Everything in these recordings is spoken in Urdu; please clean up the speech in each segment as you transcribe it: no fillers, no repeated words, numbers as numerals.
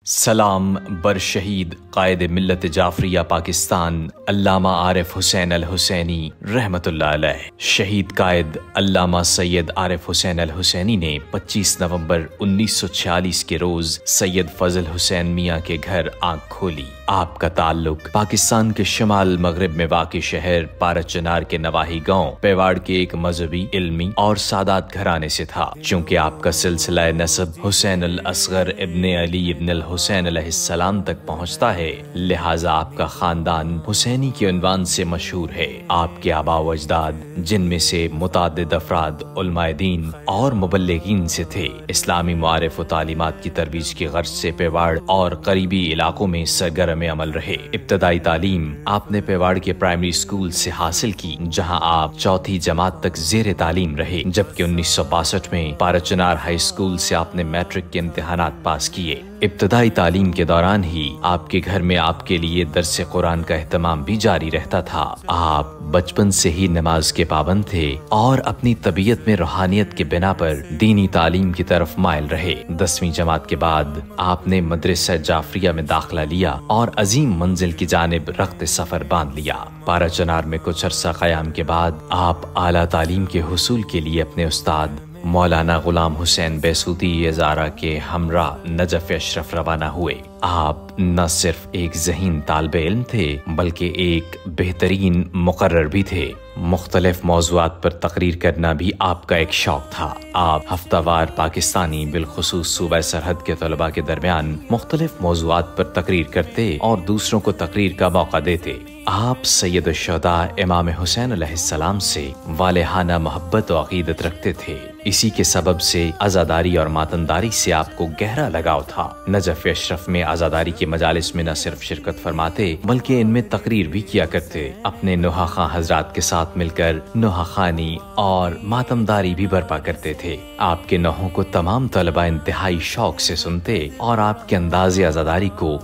سلام بر شہید قائد ملت جعفریہ پاکستان علامہ عارف حسین الحسینی رحمت اللہ علیہ۔ شہید قائد علامہ سید عارف حسین الحسینی نے 25 نومبر 1946 کے روز سید فضل حسین میاں کے گھر آنکھ کھولی۔ آپ کا تعلق پاکستان کے شمال مغرب میں واقع شہر پارچنار کے نواحی گاؤں پیواڑ کے ایک مذہبی، علمی اور سادات گھرانے سے تھا۔ چونکہ آپ کا سلسلہ نسب حسین الاصغر ابن علی ابن الحسین علیہ السلام تک پہنچتا ہے، لہٰذا آپ کا خاندان حسینی کے عنوان سے مشہور ہے۔ آپ کے آباء و اجداد، جن میں سے متعدد افراد علماء دین اور مبلغین سے تھے، اسلامی معارف و تعلیمات کی ترویج کی غرض سے پیواڑ اور قریبی علاقوں میں سرگرم عمل رہے۔ ابتدائی تعلیم آپ نے پیواڑ کے پرائمری اسکول سے حاصل کی، جہاں آپ چوتھی جماعت تک زیر تعلیم رہے، جبکہ 1962 میں پارچنار ہائی اسکول سے آپ نے میٹرک کے امتحانات پاس کیے۔ ابتدائی تعلیم کے دوران ہی آپ کے گھر میں آپ کے لیے درس قرآن کا اہتمام بھی جاری رہتا تھا۔ آپ بچپن سے ہی نماز کے پابند تھے اور اپنی طبیعت میں روحانیت کے بنا پر دینی تعلیم کی طرف مائل رہے۔ 10ویں جماعت کے بعد آپ نے مدرسہ جعفریہ میں داخلہ لیا اور عظیم منزل کی جانب رخت سفر باندھ لیا۔ پارچنار میں کچھ عرصہ قیام کے بعد آپ اعلیٰ تعلیم کے حصول کے لیے اپنے استاد مولانا غلام حسین بیسودی ازارہ کے ہمراہ نجف اشرف روانہ ہوئے۔ آپ نہ صرف ایک ذہین طالب علم تھے بلکہ ایک بہترین مقرر بھی تھے۔ مختلف موضوعات پر تقریر کرنا بھی آپ کا ایک شوق تھا۔ آپ ہفتہ وار پاکستانی بالخصوص صوبہ سرحد کے طلباء کے درمیان مختلف موضوعات پر تقریر کرتے اور دوسروں کو تقریر کا موقع دیتے۔ آپ سید الشہداء امام حسین علیہ السلام سے والہانہ محبت و عقیدت رکھتے تھے۔ اسی کے سبب سے عزاداری اور ماتمداری سے آپ کو گہرا لگاؤ تھا۔ نجف اشرف میں عزاداری کے مجالس میں نہ صرف شرکت فرماتے بلکہ ان میں تقریر بھی کیا کرتے۔ اپنے نوحہ خاں حضرات کے ساتھ مل کر نوحہ خوانی اور ماتمداری بھی برپا کرتے تھے۔ آپ کے نوحوں کو تمام طلبہ انتہائی شوق سے سنتے اور آپ کے انداز عزاداری کو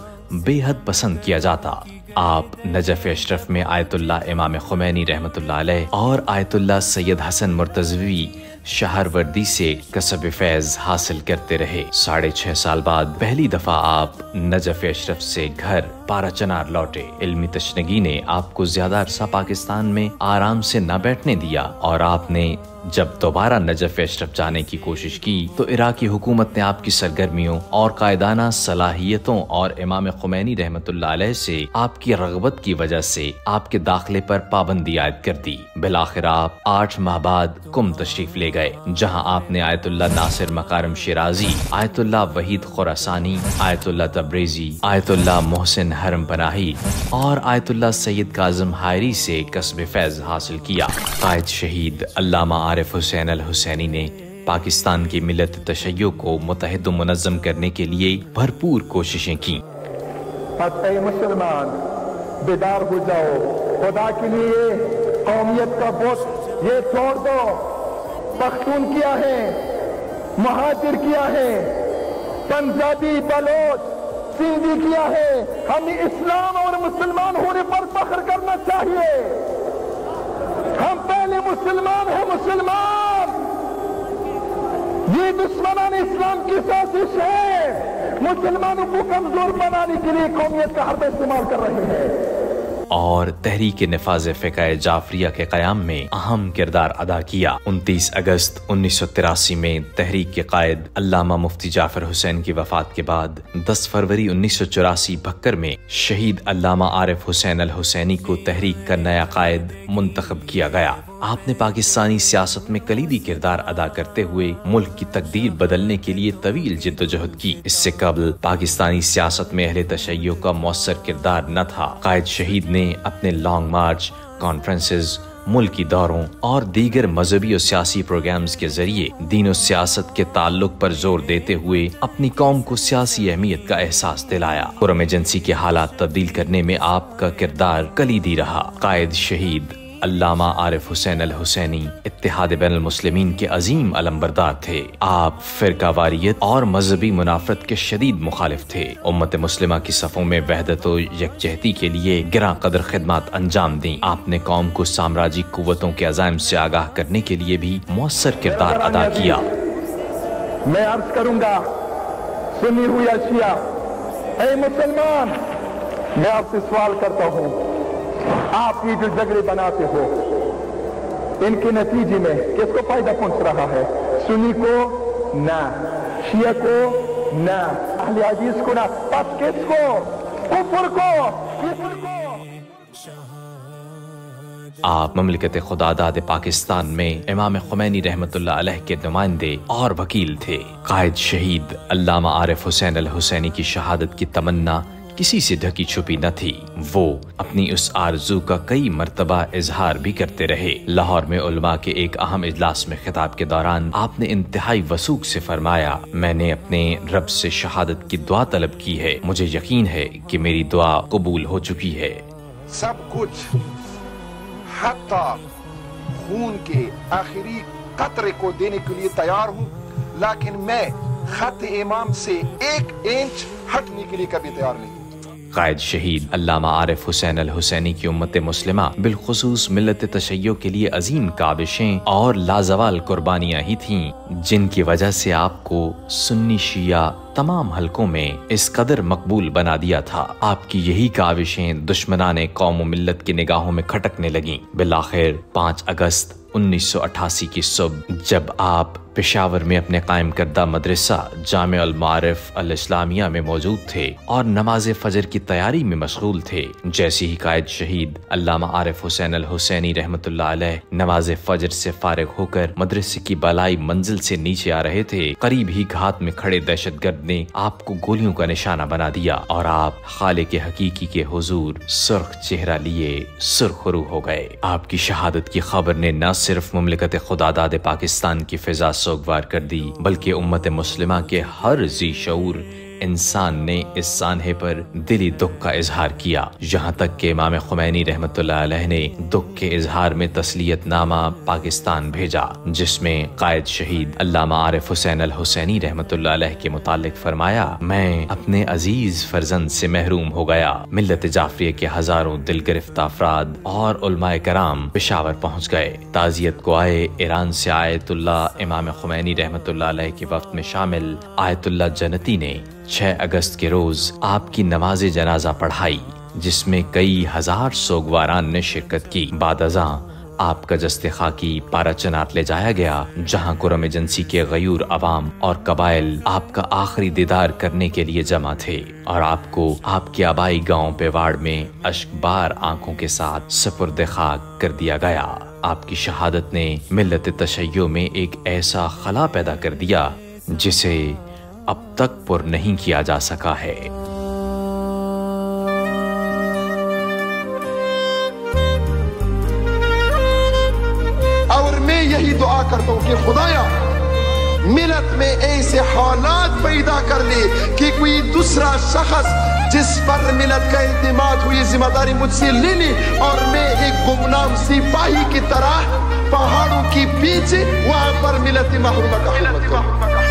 بے حد پسند کیا جاتا۔ آپ نجف اشرف میں آیت اللہ امام خمینی رحمت اللہ علیہ اور آیت اللہ سید حسن مرتضوی شہروردی سے کسب فیض حاصل کرتے رہے۔ 6.5 سال بعد پہلی دفعہ آپ نجف اشرف سے گھر پارچنار لوٹے۔ علمی تشنگی نے آپ کو زیادہ عرصہ پاکستان میں آرام سے نہ بیٹھنے دیا اور آپ نے جب دوبارہ نجف اشرف جانے کی کوشش کی تو عراقی حکومت نے آپ کی سرگرمیوں اور قائدانہ صلاحیتوں اور امام خمینی رحمت اللہ علیہ سے آپ کی رغبت کی وجہ سے آپ کے داخلے پر پابندی عائد کر دی۔ بالآخر آپ 8 ماہ بعد قم تشریف لے گئے، جہاں آپ نے آیت اللہ ناصر مکارم شیرازی، آیت اللہ وحید خراسانی، آیت اللہ تبریزی، آیت اللہ محسن حرم پناہی اور آیت اللہ سید کاظم حائری سے کسب فیض حاصل کیا۔ قائد شہید علامہ عارف حسین الحسینی نے پاکستان کی ملت تشیع کو متحد و منظم کرنے کے لیے بھرپور کوششیں کیں۔ اے مسلمان، بیدار ہو جاؤ، خدا کے لیے قومیت کا بت یہ چھوڑ دو۔ پختون کیا ہے، مہاجر کیا ہے، پنجابی، بلوچ، سندھی کیا ہے، ہمیں اسلام اور مسلمان ہونے پر فخر کرنا چاہیے۔ ہم پہلے مسلمان ہیں، مسلمان۔ یہ دشمنان اسلام کی سازش ہے، مسلمانوں کو کمزور بنانے کے لیے قومیت کا حربہ استعمال کر رہے ہیں۔ اور تحریک نفاذ فقہ جعفریہ کے قیام میں اہم کردار ادا کیا۔ 29 اگست 1983 میں تحریک کے قائد علامہ مفتی جعفر حسین کی وفات کے بعد 10 فروری 1984 بھکر میں شہید علامہ عارف حسین الحسینی کو تحریک کا نیا قائد منتخب کیا گیا۔ آپ نے پاکستانی سیاست میں کلیدی کردار ادا کرتے ہوئے ملک کی تقدیر بدلنے کے لیے طویل جدوجہد کی۔ اس سے قبل پاکستانی سیاست میں اہل تشیع کا مؤثر کردار نہ تھا۔ قائد شہید نے اپنے لانگ مارچ، کانفرنسز، ملکی دوروں اور دیگر مذہبی و سیاسی پروگرامز کے ذریعے دین و سیاست کے تعلق پر زور دیتے ہوئے اپنی قوم کو سیاسی اہمیت کا احساس دلایا۔ پرام ایجنسی کے حالات تبدیل کرنے میں آپ کا کردار کلیدی رہا۔ قائد شہید علامہ عارف حسین الحسینی اتحاد بین المسلمین کے عظیم علمبردار تھے۔ آپ فرقہ واریت اور مذہبی منافرت کے شدید مخالف تھے۔ امت مسلمہ کی صفوں میں وحدت و یکجہتی کے لیے گراں قدر خدمات انجام دیں۔ آپ نے قوم کو سامراجی قوتوں کے عزائم سے آگاہ کرنے کے لیے بھی مؤثر کردار ادا کیا۔ میں عرض کروں گا، سنی ہوئی اشیاء اے مسلمان، میں آپ سے سوال کرتا ہوں، آپ یہ جو جھگڑے بناتے ہو ان کے نتیجے میں کس کو فائدہ پہنچ رہا ہے؟ سنی کو نہ، شیعہ کو نہ، اہل حدیث کو نہ، پس کس کو؟ کفر کو، کفر کو۔ آپ مملکت خداداد پاکستان میں امام خمینی رحمت اللہ علیہ کے نمائندے اور وکیل تھے۔ قائد شہید علامہ عارف حسین الحسینی کی شہادت کی تمنا کسی سے ڈھکی چھپی نہ تھی۔ وہ اپنی اس آرزو کا کئی مرتبہ اظہار بھی کرتے رہے۔ لاہور میں علماء کے ایک اہم اجلاس میں خطاب کے دوران آپ نے انتہائی وثوق سے فرمایا، میں نے اپنے رب سے شہادت کی دعا طلب کی ہے، مجھے یقین ہے کہ میری دعا قبول ہو چکی ہے۔ سب کچھ حتیٰ خون کے آخری قطرے کو دینے کے لیے تیار ہوں، لیکن میں خط امام سے 1 انچ ہٹنے کے لیے کبھی تیار نہیں۔ قائد شہید علامہ عارف حسین الحسینی کی امت مسلمہ بالخصوص ملت تشیع کے لیے عظیم کاوشیں اور لازوال قربانیاں ہی تھیں، جن کی وجہ سے آپ کو سنی شیعہ تمام حلقوں میں اس قدر مقبول بنا دیا تھا۔ آپ کی یہی کاوشیں دشمنان قوم و ملت کی نگاہوں میں کھٹکنے لگیں۔ بالآخر 5 اگست 1988 کی صبح جب آپ پشاور میں اپنے قائم کردہ مدرسہ جامع المعارف الاسلامیہ میں موجود تھے اور نماز فجر کی تیاری میں مشغول تھے، جیسے ہی قائد شہید علامہ عارف حسین الحسینی رحمت اللہ علیہ نماز فجر سے فارغ ہو کر مدرسے کی بالائی منزل سے نیچے آ رہے تھے، قریب ہی گھات میں کھڑے دہشت گرد نے آپ کو گولیوں کا نشانہ بنا دیا اور آپ خالق حقیقی کے حضور سرخ چہرہ لیے سرخ رو ہو گئے۔ آپ کی شہادت کی خبر نے نہ صرف مملکت خداداد پاکستان کی فضا سوگوار کر دی، بلکہ امت مسلمہ کے ہر ذی شعور انسان نے اس سانحے پر دلی دکھ کا اظہار کیا، یہاں تک کہ امام خمینی رحمت اللہ علیہ نے دکھ کے اظہار میں تسلیت نامہ پاکستان بھیجا، جس میں قائد شہید علامہ عارف حسین الحسینی رحمت اللہ علیہ کے متعلق فرمایا، میں اپنے عزیز فرزند سے محروم ہو گیا۔ ملت جعفریہ کے ہزاروں دل گرفتہ افراد اور علماء کرام پشاور پہنچ گئے۔ تعزیت کو آئے ایران سے آیت اللہ امام خمینی رحمت اللہ علیہ کے وفد میں شامل آیت اللہ جنتی نے 6 اگست کے روز آپ کی نماز جنازہ پڑھائی، جس میں کئی ہزار سوگواران نے شرکت کی۔ بعد ازاں آپ کا جسد خاکی پارا چنار لے جایا گیا، جہاں کرم ایجنسی کے غیور عوام اور قبائل آپ کا آخری دیدار کرنے کے لیے جمع تھے اور آپ کو آپ کے آبائی گاؤں پیواڑ میں اشک بار آنکھوں کے ساتھ سپرد خاک کر دیا گیا۔ آپ کی شہادت نے ملت تشیع میں ایک ایسا خلا پیدا کر دیا جسے اب تک پر نہیں کیا جا سکا ہے۔ اور میں یہی دعا کرتا ہوں کہ خدایا ملت میں ایسے حالات پیدا کر لے کہ کوئی دوسرا شخص جس پر ملت کا اعتماد ہوئی ذمہ داری مجھ سے لے لے اور میں ایک گمنام سپاہی کی طرح پہاڑوں کے پیچھے وہاں پر ملت محرومہ کا خدمت کروں۔